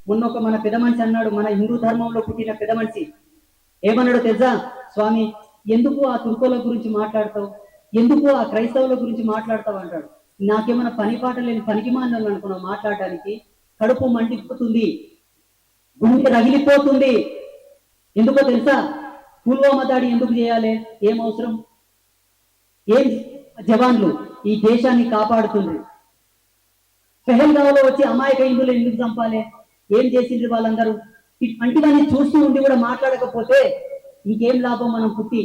మొన్న ఒక మన పెద్ద మనిషి అన్నాడు, మన హిందూ ధర్మంలో పుట్టిన పెద్ద మనిషి ఏమన్నాడు తెలుసా? స్వామి, ఎందుకు ఆ తుర్కోల గురించి మాట్లాడతావు, ఎందుకు ఆ క్రైస్తవుల గురించి మాట్లాడతావు అంటాడు. నాకేమైనా పని పాట లేని పనికి మాలను అనుకున్నావు మాట్లాడడానికి? కడుపు మండిపోతుంది, గుండె రగిలిపోతుంది. ఎందుకో తెలుసా? పుల్వామా దాడి ఎందుకు చేయాలి? ఏం అవసరం? ఏం జవాన్లు ఈ దేశాన్ని కాపాడుతుంది. పెహల్గావ్లో వచ్చి అమాయక హిందువులు ఎందుకు చంపాలి? ఏం చేసిండ్రు వాళ్ళందరూ? ఇటువంటివన్నీ చూస్తూ ఉండి కూడా మాట్లాడకపోతే ఇంకేం లాభం? మనం పుట్టి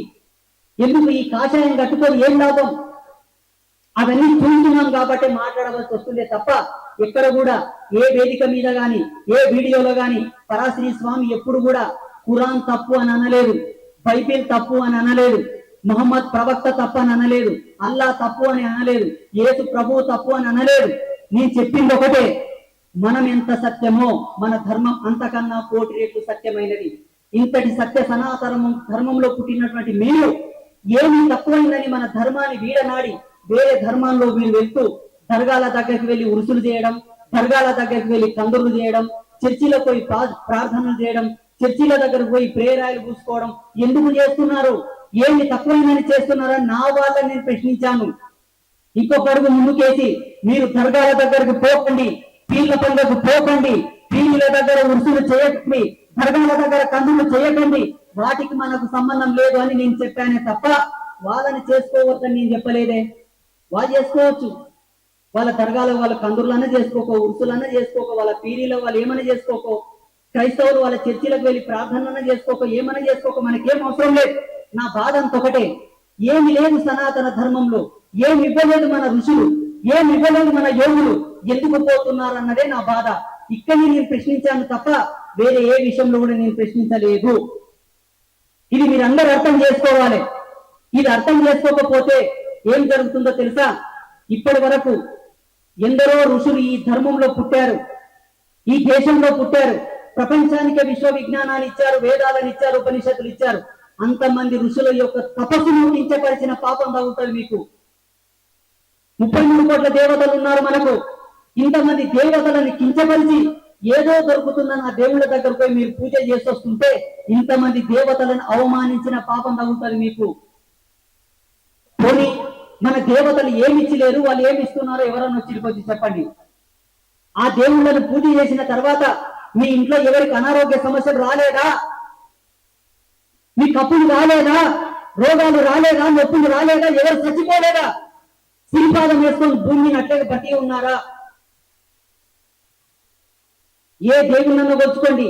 ఎందుకు ఈ కాషాయం కట్టుకొని ఏం లాభం? అవన్నీ చూస్తున్నాం కాబట్టి మాట్లాడవలసి వస్తుందే తప్ప ఎక్కడ కూడా ఏ వేదిక మీద గాని ఏ వీడియోలో గాని పరాశ్రీ స్వామి ఎప్పుడు కూడా ఖురాన్ తప్పు అని అనలేదు, బైబిల్ తప్పు అని అనలేదు, మహమ్మద్ ప్రవక్త తప్పు అని అనలేదు, అల్లా తప్పు అని అనలేదు, యేసు ప్రభువు తప్పు అని అనలేదు. నేను చెప్పింది ఒకటే, మనం ఎంత సత్యమో మన ధర్మం అంతకన్నా కోటి రెట్లు సత్యమైనది. ఇంతటి సత్య సనాతన ధర్మంలో పుట్టినటువంటి మీరు ఏమి తక్కువైందని మన ధర్మాన్ని వీడనాడి వేరే ధర్మాల్లో మీరు వెళ్తూ దర్గాల దగ్గరికి వెళ్ళి ఉరుసులు చేయడం, దర్గాల దగ్గరికి వెళ్ళి కందులు చేయడం, చర్చిలో పోయి ప్రార్థనలు చేయడం, చర్చిల దగ్గరకు పోయి ప్రేరాయలు పూసుకోవడం ఎందుకు చేస్తున్నారు? ఏమి తక్కువైందని చేస్తున్నారని నా వాళ్ళని నేను ప్రశ్నించాను. ఇంకొక అడుగు ముందుకేసి మీరు దర్గాల దగ్గరకు పోకండి, పీర్ల పండుగకు పోకండి, పీర్ల దగ్గర ఉరుసులు చేయకండి, దర్గాల దగ్గర కందులు చేయకండి, వాటికి మనకు సంబంధం లేదు అని నేను చెప్పానే తప్ప వాళ్ళని చేసుకోవద్దని నేను చెప్పలేదే. వాళ్ళు చేసుకోవచ్చు, వాళ్ళ దర్గాలో వాళ్ళ కందుర్లన్నా చేసుకోకో, ఉరుసులన్నా చేసుకోకో, వాళ్ళ పీరీలో వాళ్ళు ఏమైనా చేసుకోకో, క్రైస్తవులు వాళ్ళ చర్చిలకు వెళ్ళి ప్రార్థనలన్నా చేసుకోకో, ఏమైనా చేసుకోకో, మనకేం అవసరం లేదు. నా బాధ అంత ఒకటే, ఏమి లేదు సనాతన ధర్మంలో, ఏమి ఇవ్వలేదు మన ఋషులు, ఏమి ఇవ్వలేదు మన యోగులు, ఎందుకు పోతున్నారు అన్నదే నా బాధ. ఇక్కడిని నేను ప్రశ్నించాను తప్ప వేరే ఏ విషయంలో కూడా నేను ప్రశ్నించలేదు. ఇది మీరందరూ అర్థం చేసుకోవాలి. ఇది అర్థం చేసుకోకపోతే ఏం జరుగుతుందో తెలుసా? ఇప్పటి వరకు ఎందరో ఋషులు ఈ ధర్మంలో పుట్టారు, ఈ దేశంలో పుట్టారు, ప్రపంచానికే విశ్వ విజ్ఞానాన్ని ఇచ్చారు, వేదాలను ఇచ్చారు, ఉపనిషత్తులు ఇచ్చారు. అంతమంది ఋషుల యొక్క తపస్సును కించపరిచిన పాపం తగ్గుతుంది మీకు. 33 కోట్ల దేవతలు ఉన్నారు మనకు. ఇంతమంది దేవతలను కించపరిచి ఏదో దొరుకుతుందని ఆ దేవుళ్ళ దగ్గరకు పోయి మీరు పూజ చేసి వస్తుంటే ఇంతమంది దేవతలను అవమానించిన పాపం తగ్గుతుంది మీకు. పోనీ మన దేవతలు ఏమి ఇచ్చలేరు, వాళ్ళు ఏమి ఇస్తున్నారో ఎవరన్నా వచ్చి చెప్పండి. ఆ దేవుళ్ళను పూజ చేసిన తర్వాత మీ ఇంట్లో ఎవరికి అనారోగ్య సమస్యలు రాలేదా? మీ కప్పులు రాలేదా? రోగాలు రాలేదా? నొప్పులు రాలేదా? ఎవరు చచ్చిపోలేదా? శ్రీపాదం వేసుకొని భూమిని అట్లగా బతి ఉన్నారా? ఏ దేవుళ్ళన్నా వచ్చుకోండి,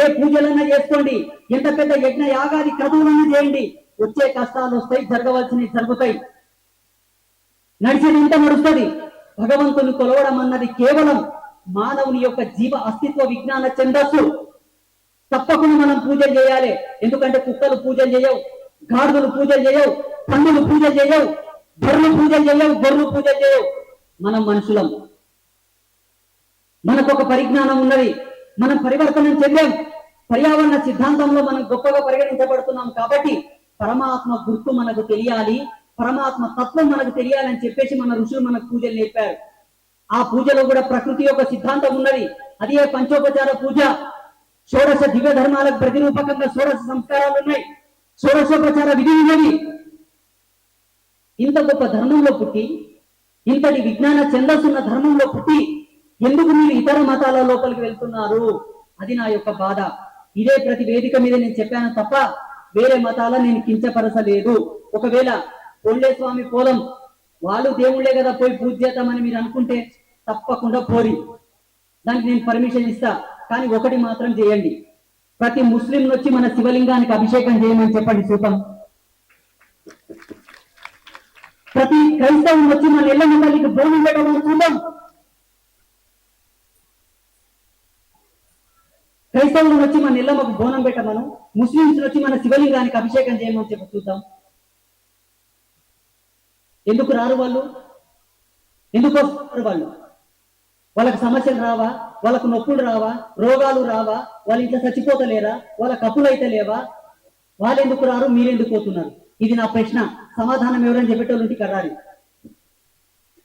ఏ పూజలన్నా చేసుకోండి, ఎంత పెద్ద యజ్ఞ యాగాది క్రతువులన్నా చేయండి, వచ్చే కష్టాలు వస్తాయి, జరగవలసినవి జరుగుతాయి, నడిచేది ఇంత నడుస్తుంది. భగవంతుని కొలవడం అన్నది కేవలం మానవుని యొక్క జీవ అస్తిత్వ విజ్ఞాన ఛందస్సు. తప్పకుండా మనం పూజలు చేయాలి. ఎందుకంటే కుక్కలు పూజలు చేయవు, గాడిదలు పూజలు చేయవు, పందులు పూజలు చేయవు, బర్రెలు పూజలు చేయవు, గొర్రెలు పూజలు చేయవు. మనం మనుషులం, మనకు ఒక పరిజ్ఞానం ఉన్నది, మనం పరివర్తనం చెందాం, పర్యావరణ సిద్ధాంతంలో మనం గొప్పగా పరిగణించబడుతున్నాం. కాబట్టి పరమాత్మ గుర్తు మనకు తెలియాలి, పరమాత్మ తత్వం మనకు తెలియాలని చెప్పేసి మన ఋషులు మనకు పూజలు నేర్పారు. ఆ పూజలో కూడా ప్రకృతి యొక్క సిద్ధాంతం ఉన్నది. అదే పంచోపచార పూజ. షోడశ దివ్య ధర్మాలకు ప్రతిరూపకంగా షోడశ సంస్కారాలు ఉన్నాయి, షోడశోపచార విధి ఉన్నది. ఇంత గొప్ప ధర్మంలో పుట్టి, ఇంతటి విజ్ఞాన ఛందస్సున్న ధర్మంలో పుట్టి ఎందుకు మీరు ఇతర మతాల లోపలికి వెళ్తున్నారు? అది నా యొక్క బాధ. ఇదే ప్రతి వేదిక మీద నేను చెప్పాను తప్ప వేరే మతాల నేను కించపరచలేదు. ఒకవేళ పొల్లే స్వామి పోలం వాళ్ళు దేవుళ్లే కదా పోయి పూజ చేద్దామని మీరు అనుకుంటే తప్పకుండా పోరి, దానికి నేను పర్మిషన్ ఇస్తా. కానీ ఒకటి మాత్రం చేయండి, ప్రతి ముస్లిం వచ్చి మన శివలింగానికి అభిషేకం చేయమని చెప్పండి చూద్దాం. ప్రతి క్రైస్తవం వచ్చి మన ఎల్లమ్మ తల్లికి బోనం పెట్టమని చూద్దాం. క్రైస్తవులు వచ్చి మన ఎల్లమ్మకు బోనం పెట్టమను, ముస్లింస్ వచ్చి మన శివలింగానికి అభిషేకం చేయమని చెప్పి చూద్దాం. ఎందుకు రారు వాళ్ళు? ఎందుకు వస్తారు వాళ్ళు? వాళ్ళకి సమస్యలు రావా? వాళ్ళకు నొప్పులు రావా? రోగాలు రావా? వాళ్ళ ఇంట్లో చచ్చిపోతలేరా? వాళ్ళ కప్పులు అయితే లేవా? వాళ్ళు ఎందుకు రారు? మీరెందుకు పోతున్నారు? ఇది నా ప్రశ్న. సమాధానం ఎవరైనా చెప్పేటోళ్ళు ఇంటికి రారి.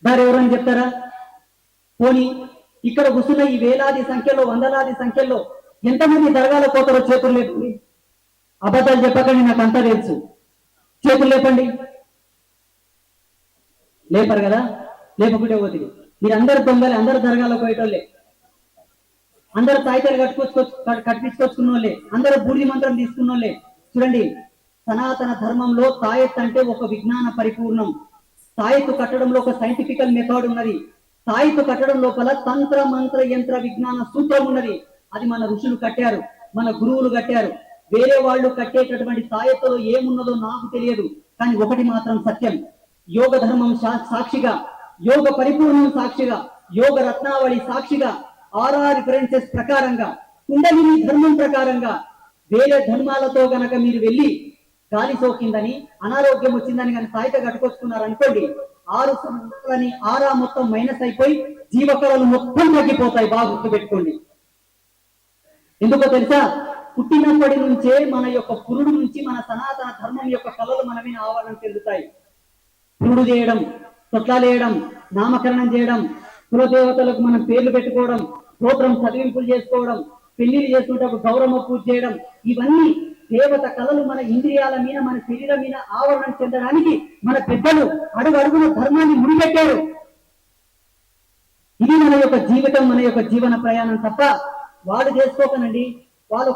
దారి ఎవరైనా చెప్తారా? పోనీ ఇక్కడ కూర్చున్న ఈ వేలాది సంఖ్యలో వందలాది సంఖ్యలో ఎంతమంది దర్గాల పోతారో చేతులు లేపండి. అబద్ధాలు చెప్పకండి, నాకు అంతా తెలుసు. చేతులు లేపండి. లేపరు కదా, లేపకుంటే పోతుంది. మీరు అందరు దొంగలే, అందరు దర్గాలో పోయేటోళ్ళే, అందరు తాయితలు కట్టించుకొచ్చుకున్న వాళ్ళే, అందరూ బూడిది మంత్రం తీసుకున్న వాళ్ళే. చూడండి, సనాతన ధర్మంలో తాయెత్ అంటే ఒక విజ్ఞాన పరిపూర్ణం. తాయెత్తు కట్టడంలో ఒక సైంటిఫికల్ మెథడ్ ఉన్నది. తాయెత్తు కట్టడం లోపల తంత్ర మంత్ర యంత్ర విజ్ఞాన సూత్రం ఉన్నది. అది మన ఋషులు కట్టారు, మన గురువులు కట్టారు. వేరే వాళ్ళు కట్టేటటువంటి తాయెత్తులో ఏమున్నదో నాకు తెలియదు, కానీ ఒకటి మాత్రం సత్యం. యోగ ధర్మం సాక్షిగా, యోగ పరిపూర్ణం సాక్షిగా, యోగ రత్నావళి సాక్షిగా, ఆర్ఆర్ రిఫరెన్సెస్ ప్రకారంగా, కుండలిని ధర్మం ప్రకారంగా వేరే ధర్మాలతో గనక మీరు వెళ్ళి గాలి సోకిందని అనారోగ్యం వచ్చిందని కానీ తాయిత కట్టుకొచ్చుకున్నారు అనుకోండి, 6 సంవత్సరాలని ఆరా మొత్తం మైనస్ అయిపోయి జీవకళలు మొత్తం తగ్గిపోతాయి. బాగా గుర్తుపెట్టుకోండి. ఎందుకో తెలుసా? పుట్టినప్పటి నుంచే మన యొక్క పురుడు నుంచి మన సనాతన ధర్మం యొక్క కళలు మన మీద ఆవరణ చెందుతాయి. పురుడు చేయడం, తొట్లాలేయడం, నామకరణం చేయడం, కులదేవతలకు మనం పేర్లు పెట్టుకోవడం, స్తోత్రం చదివింపులు చేసుకోవడం, పెళ్లిళ్ళు చేసుకుంటప్పుడు గౌరవ పూజ చేయడం, ఇవన్నీ దేవత కళలు మన ఇంద్రియాల మీద, మన శరీరం మీద ఆవరణ చెందడానికి మన పెద్దలు అడుగు అడుగున ధర్మాన్ని ముడిపెట్టారు. ఇది మన యొక్క జీవితం, మన యొక్క జీవన ప్రయాణం తప్ప వాళ్ళు చేసుకోకనండి. వాళ్ళు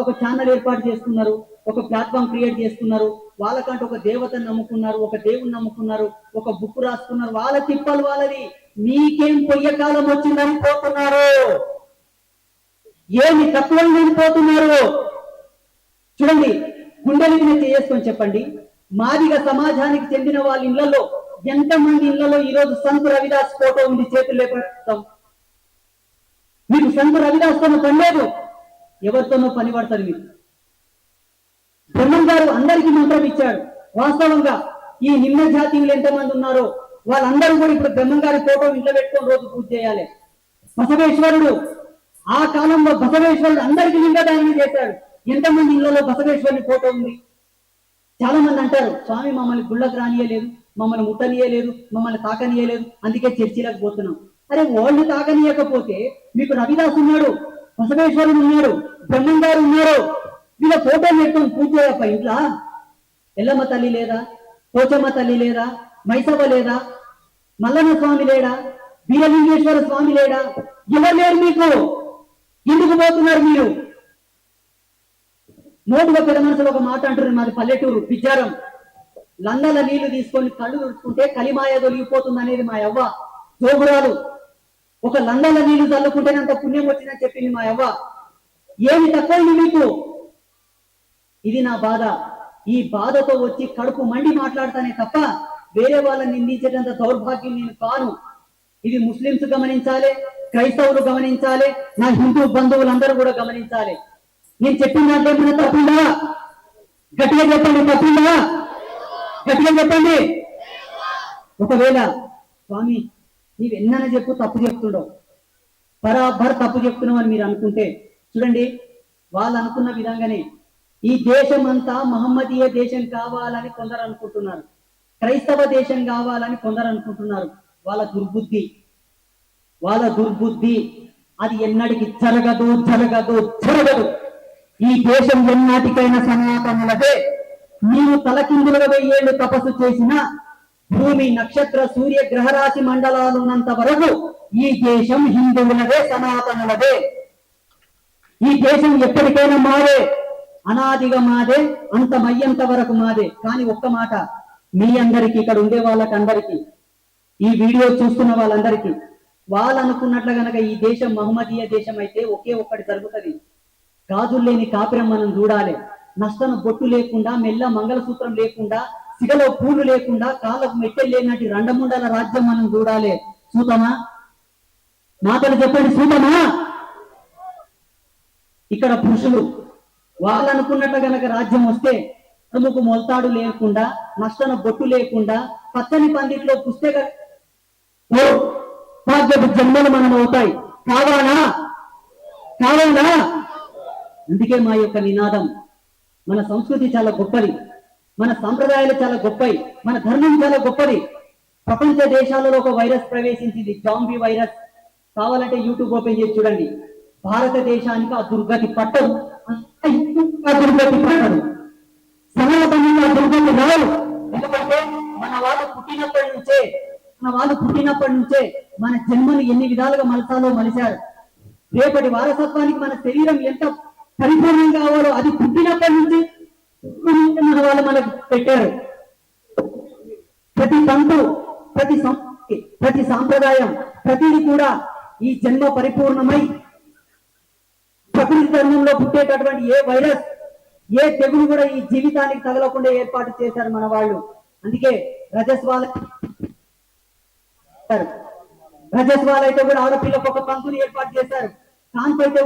ఒక ఛానల్ ఏర్పాటు చేసుకున్నారు, ఒక ప్లాట్ఫామ్ క్రియేట్ చేసుకున్నారు, వాళ్ళకంటూ ఒక దేవతను నమ్ముకున్నారు, ఒక దేవుని నమ్ముకున్నారు, ఒక బుక్ రాసుకున్నారు. వాళ్ళ తిప్పలు వాళ్ళది. మీకేం పొయ్య కాలం వచ్చిందని పోతున్నారు, ఏమి తక్కువ పోతున్నారు. చూడండి, గుండెల మీద చేసుకొని చెప్పండి, మాదిగ సమాజానికి చెందిన వాళ్ళ ఇళ్లలో ఎంతమంది ఇళ్లలో ఈరోజు సంతు రవిదాస్ ఫోటో ఉంది? చేతులు లేపడతాం. మీకు సంతు రవిదాస్తోనూ పని లేదు, ఎవరితోనో పని పడతారు మీరు. బ్రహ్మం గారు అందరికీ మంత్రం ఇచ్చాడు. వాస్తవంగా ఈ నిమ్న జాతీయులు ఎంతమంది ఉన్నారో వాళ్ళందరూ కూడా ఇప్పుడు బ్రహ్మం గారి ఫోటో ఇంట్లో పెట్టుకొని రోజు పూజ చేయాలి. బసవేశ్వరుడు, ఆ కాలంలో బసవేశ్వరుడు అందరికీ లింగదానం చేశాడు. ఎంతమంది ఇళ్లలో బసవేశ్వరుని ఫోటో ఉంది? చాలా మంది అంటారు, స్వామి మమ్మల్ని గుళ్ళకు రానియలేదు, మమ్మల్ని ముట్టనీయలేదు, మమ్మల్ని తాకనీయలేదు, అందుకే చర్చిలకు పోతున్నాం. అరే, వాళ్ళు తాకనీయకపోతే మీకు రవిదాస్ ఉన్నాడు, బసవేశ్వరుడు ఉన్నాడు, బ్రహ్మం గారు ఉన్నారు. వీళ్ళ ఫోటో పెట్టుకొని పూజ చేయప్ప ఇంట్లో. ఎల్లమ్మ తల్లి లేదా, పోచమ్మ తల్లి లేదా, మైసవ్వ లేదా, మల్లన్న స్వామి లేడా, వీరలింగేశ్వర స్వామి లేడా? ఎవరు లేరు మీకు? ఎందుకు పోతున్నారు మీరు? నోటుగా పెద్ద మనసులో ఒక మాట అంటున్నారు, మాది పల్లెటూరు పిజ్జారం. లందల నీళ్లు తీసుకొని కళ్ళు తుడుచుకుంటే కలిమాయ తొలగిపోతుంది అనేది మా యవ్వ జోగురాలు. ఒక లందల నీళ్లు చల్లుకుంటేనే అంత పుణ్యం వచ్చిందని చెప్పింది మా యవ్వ. ఏమి తక్కువైంది మీకు? ఇది నా బాధ. ఈ బాధతో వచ్చి కడుపు మండి మాట్లాడతానే తప్ప వేరే వాళ్ళని నిందించేటంత దౌర్భాగ్యం నేను కాను. ఇది ముస్లింస్ గమనించాలి, క్రైస్తవులు గమనించాలి, నా హిందూ బంధువులందరూ కూడా గమనించాలి. నేను చెప్పిన దాంట్లో ఏమైనా తప్పుందా? గట్టిగా చెప్పండి, తప్పుందా? గట్టిగా చెప్పండి. ఒకవేళ స్వామి నీవెన్నని చెప్పు తప్పు చెప్తుండవు, బరాబర్ తప్పు చెప్తున్నావు అని మీరు అనుకుంటే, చూడండి, వాళ్ళు అనుకున్న విధంగానే ఈ దేశం అంతా మహమ్మదీయ దేశం కావాలని కొందరు అనుకుంటున్నారు, క్రైస్తవ దేశం కావాలని కొందరు అనుకుంటున్నారు. వాళ్ళ దుర్బుద్ధి. అది ఎన్నటికి జరగదు, జరగదు, జరగదు. ఈ దేశం ఎన్నాటికైనా సనాతనులదే. నీవు తలకిందులుగా 1000 ఏళ్ళు తపస్సు చేసిన భూమి, నక్షత్ర, సూర్య, గ్రహరాశి మండలాలు ఉన్నంత వరకు ఈ దేశం హిందువులదే, సనాతనులదే. ఈ దేశం ఎప్పటికైనా మాదే, అనాదిగా మాదే, అంతమయ్యేంత వరకు మాదే. కానీ ఒక్క మాట మీ అందరికీ, ఇక్కడ ఉండే వాళ్ళకందరికీ, ఈ వీడియో చూస్తున్న వాళ్ళందరికీ, వాళ్ళు అనుకున్నట్లు గనక ఈ దేశం మహమ్మదీయ దేశం అయితే ఒకే ఒక్కటి జరుగుతుంది. గాజులు లేని కాపురం మనం చూడాలి. నష్టన బొట్టు లేకుండా, మెల్ల మంగళసూత్రం లేకుండా, సిగలో పూలు లేకుండా, కాళ్ళకు మెట్టెలు లేనట్టు రండముండల రాజ్యం మనం చూడాలి. చూతమా? మాటలు చెప్పండి, చూతమా? ఇక్కడ పురుషులు వాళ్ళు అనుకున్నట్టు గనక రాజ్యం వస్తే అడుగుకు మొలతాడు లేకుండా, నష్టన బొట్టు లేకుండా, పచ్చని పందిట్లో పుస్తక భాగ్యపు జన్మలు మనం అవుతాయి. కావాలా? అందుకే మా యొక్క నినాదం, మన సంస్కృతి చాలా గొప్పది, మన సాంప్రదాయాలు చాలా గొప్పవి, మన ధర్మం చాలా గొప్పది. ప్రపంచ దేశాలలో ఒక వైరస్ ప్రవేశించింది, జాంబీ వైరస్. కావాలంటే యూట్యూబ్ ఓపెన్ చేసి చూడండి. భారతదేశానికి ఆ దుర్గతి పట్టదు, ఆ దుర్గతి పట్టదు, సనాతనంగా దుర్గతి రాదు. ఎందుకంటే మన వాళ్ళు పుట్టినప్పటి నుంచే మన జన్మను ఎన్ని విధాలుగా మలసాలో మలిచారు. రేపటి వారసత్వానికి మన శరీరం ఎంత పరిపూర్ణం కావాలో అది పుట్టినప్పటి నుంచి మన వాళ్ళు మనకు పెట్టారు. ప్రతి తంతు, ప్రతి సంస్కృతి, ప్రతి సాంప్రదాయం, ప్రతిది కూడా ఈ జన్మ పరిపూర్ణమై ప్రకృతి ధర్మంలో పుట్టేటటువంటి ఏ వైరస్, ఏ తెగులు కూడా ఈ జీవితానికి తగలకుండా ఏర్పాటు చేశారు మన వాళ్ళు. అందుకే రజస్వాలైతే కూడా ఆడపిల్లకు ఒక తంతుని ఏర్పాటు చేశారు. కాంతి అయితే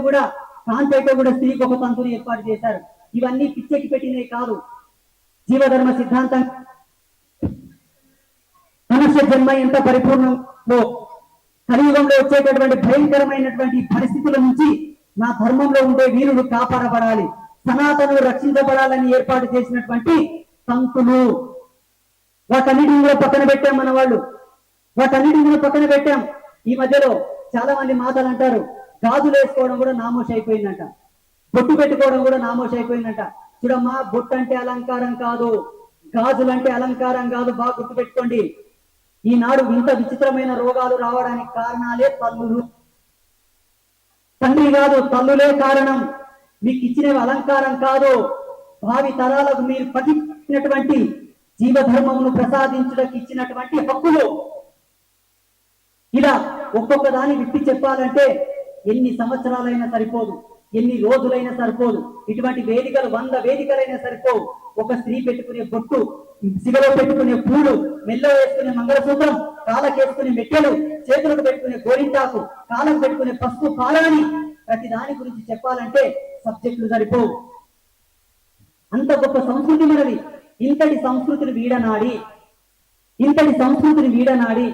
కూడా స్త్రీకి ఒక తంతుని ఏర్పాటు చేశారు. ఇవన్నీ పిచ్చెకి పెట్టినవి కాదు. జీవధర్మ సిద్ధాంతం మనుష్య జన్మ ఎంత పరిపూర్ణంలో కలియుగంలో వచ్చేటటువంటి భయంకరమైనటువంటి పరిస్థితుల నుంచి నా ధర్మంలో ఉండే వీరుడు కాపాడబడాలి, సనాతనులు రక్షించబడాలని ఏర్పాటు చేసినటువంటి తంతులు. వాటన్నిటిని కూడా పక్కన పెట్టాం మన వాళ్ళు, వాటన్నిటిని కూడా పక్కన పెట్టాం. ఈ మధ్యలో చాలా మంది మాటలు అంటారు, గాజులు వేసుకోవడం కూడా నామోష్ అయిపోయిందంట, బొట్టు పెట్టుకోవడం కూడా నామోష్ అయిపోయిందంట. చూడమ్మా, బొట్టు అంటే అలంకారం కాదు, గాజులు అంటే అలంకారం కాదు. బాగా గుర్తుపెట్టుకోండి. ఈనాడు ఇంత విచిత్రమైన రోగాలు రావడానికి కారణాలే తల్లులు. తండ్రి కాదు, తల్లులే కారణం. మీకు ఇచ్చినవి అలంకారం కాదు, భావి తరాలకు మీరు పట్టినటువంటి జీవధర్మమును ప్రసాదించడానికి ఇచ్చినటువంటి హక్కులు. ఇలా ఒక్కొక్క దాన్ని విప్పి చెప్పాలంటే ఎన్ని సంవత్సరాలైనా సరిపోదు, ఎన్ని రోజులైనా సరిపోదు. ఇటువంటి వేదికలు 100 వేదికలైనా సరిపోవు. ఒక స్త్రీ పెట్టుకునే బొట్టు, శివలో పెట్టుకునే పూలు, మెల్లో వేసుకునే మంగళసూత్రం, కాళ్ళకేసుకునే మెట్టెలు, చేతులకు పెట్టుకునే గోరింటాకు, కాళ్ళకు పెట్టుకునే పసుపు పాలని, ప్రతి దాని గురించి చెప్పాలంటే సబ్జెక్టులు సరిపోవు. అంత గొప్ప సంస్కృతి మనది. ఇంతటి సంస్కృతిని వీడనాడి